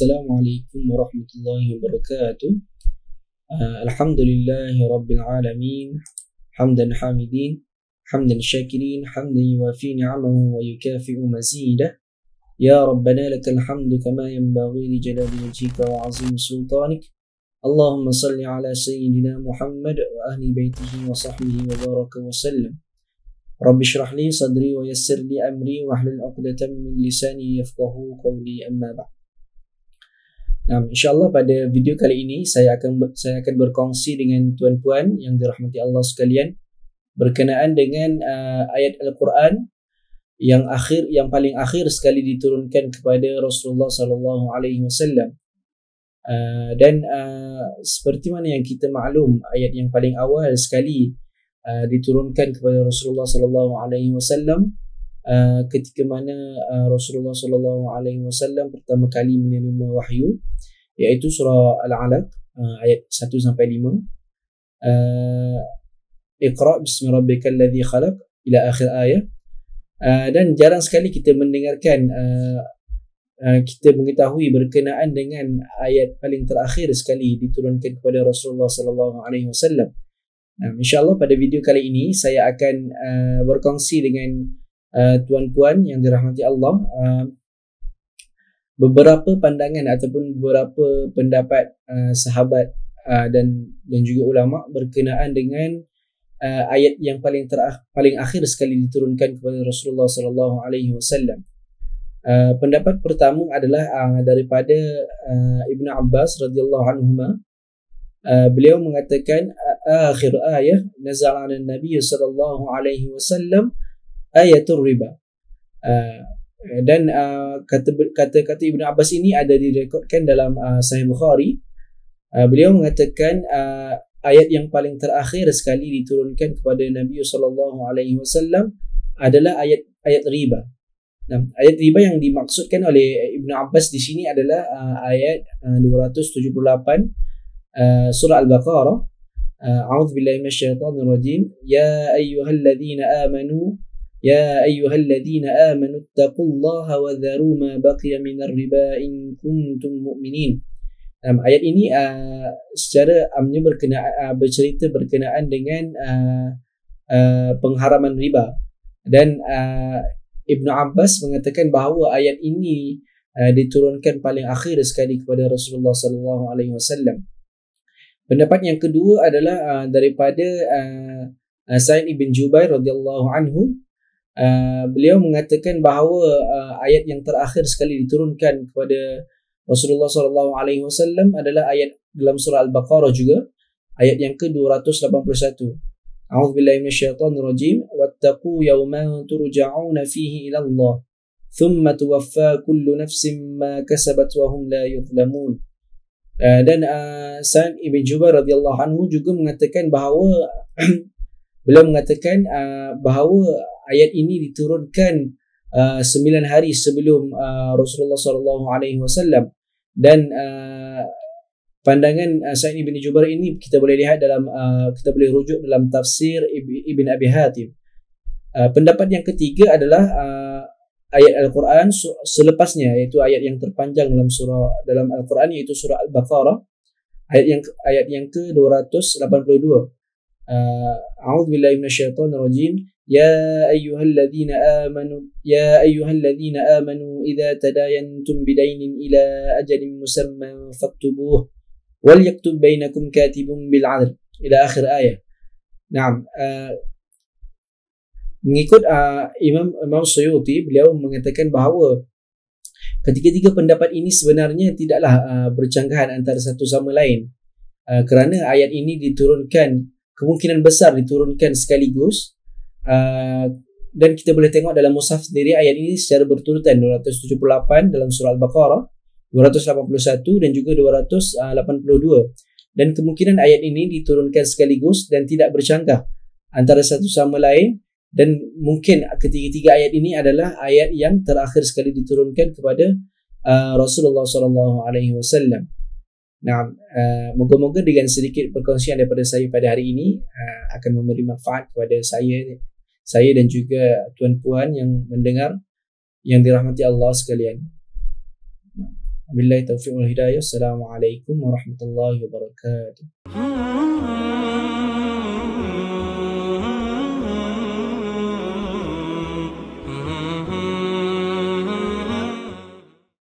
Assalamualaikum warahmatullahi wabarakatuh. Alhamdulillahi rabbil alamin. Hamdan hamidin, hamdan syakirin, hamdan yuwafi ni'amahu wa yukafi'u mazidah. Ya Rabbana lakal hamdu kama yanbaghi li jalali wajhika wa azim sultanik. Allahumma salli ala sayyidina Muhammad wa ahli baitihi wa sahbihi wa baraka wa sallam. Rabbi syrah li sadri wa yassir li amri wa hlul 'uqdatam min lisani yafqahu qawli, amma ba'd. InsyaAllah pada video kali ini saya akan berkongsi dengan tuan-puan yang dirahmati Allah sekalian berkenaan dengan ayat Al-Quran yang paling akhir sekali diturunkan kepada Rasulullah sallallahu alaihi wasallam. Dan seperti mana yang kita maklum, ayat yang paling awal sekali diturunkan kepada Rasulullah sallallahu alaihi wasallam ketika mana Rasulullah sallallahu alaihi wasallam pertama kali menerima wahyu, iaitu surah Al-Alaq ayat 1 sampai 5. Iqra bismi rabbikal ladzi khalaq ila akhir ayat. Dan jarang sekali kita mendengarkan kita mengetahui berkenaan dengan ayat paling terakhir sekali diturunkan kepada Rasulullah sallallahu alaihi wasallam. InsyaAllah pada video kali ini saya akan berkongsi dengan tuan-puan yang dirahmati Allah beberapa pandangan ataupun beberapa pendapat sahabat dan juga ulama berkenaan dengan ayat yang paling akhir sekali diturunkan kepada Rasulullah sallallahu alaihi wasallam. Pendapat pertama adalah daripada Ibn Abbas radhiyallahu anhuma. Beliau mengatakan akhir ayat nazala 'ala Nabi sallallahu alaihi wasallam ayatul riba. Dan kata Ibn Abbas ini ada direkodkan dalam Sahih Bukhari. Beliau mengatakan ayat yang paling terakhir sekali diturunkan kepada Nabi sallallahu alaihi wasallam adalah ayat riba. Ayat riba yang dimaksudkan oleh Ibn Abbas di sini adalah ayat 278 surah Al-Baqarah. A'udzu billahi minasyaitonir rajim. Ya ayyuhalladzina amanu taqullaha wa dharu ma baqiya minar riba in kuntum mu'minin. Ayat ini secara amnya bercerita berkenaan dengan pengharaman riba. Dan Ibn Abbas mengatakan bahawa ayat ini diturunkan paling akhir sekali kepada Rasulullah sallallahu alaihi wasallam. Pendapat yang kedua adalah daripada Sa'id ibn Jubair radhiyallahu anhu. Beliau mengatakan bahawa ayat yang terakhir sekali diturunkan kepada Rasulullah sallallahu alaihi wasallam adalah ayat dalam surah Al-Baqarah juga, ayat yang ke-281. A'udzu billahi minasyaitonir rajim. Wattaqu yawman turja'una fihi ila Allah thumma tuwaffa kullu nafsin ma kasabat wa hum la yuzlamun. Dan Sa'id ibn Jubair radhiyallahu anhu juga mengatakan bahawa beliau mengatakan bahawa ayat ini diturunkan 9 hari sebelum Rasulullah sallallahu alaihi wasallam. Dan pandangan Sa'id ibn Jubair ini kita boleh lihat dalam kita boleh rujuk dalam tafsir Ibn Abi Hatim. Pendapat yang ketiga adalah ayat Al-Quran selepasnya, iaitu ayat yang terpanjang dalam Al-Quran, iaitu surah Al-Baqarah ayat yang ke-282. A'udzu billahi minasyaitonir rajim. Ya ayyuhalladzina amanu idza tadayantum bidainin ila ajalin musamman faktubuh wal yaktub bainakum katibun bil 'adl ila akhir ayat. Mengikut Imam Suyuti, beliau mengatakan bahawa ketiga-tiga pendapat ini sebenarnya tidaklah bercanggahan antara satu sama lain, kerana ayat ini kemungkinan besar diturunkan sekaligus. Dan kita boleh tengok dalam mushaf sendiri ayat ini secara berturutan, 278 dalam surah Al-Baqarah, 281 dan juga 282. Dan kemungkinan ayat ini diturunkan sekaligus dan tidak bercanggah antara satu sama lain. Dan mungkin ketiga-tiga ayat ini adalah ayat yang terakhir sekali diturunkan kepada Rasulullah sallallahu alaihi wasallam. Moga-moga dengan sedikit perkongsian daripada saya pada hari ini akan memberi manfaat kepada saya dan juga tuan-puan yang mendengar yang dirahmati Allah sekalian. Wabillahi taufiq wal hidayah. Assalamualaikum warahmatullahi wabarakatuh.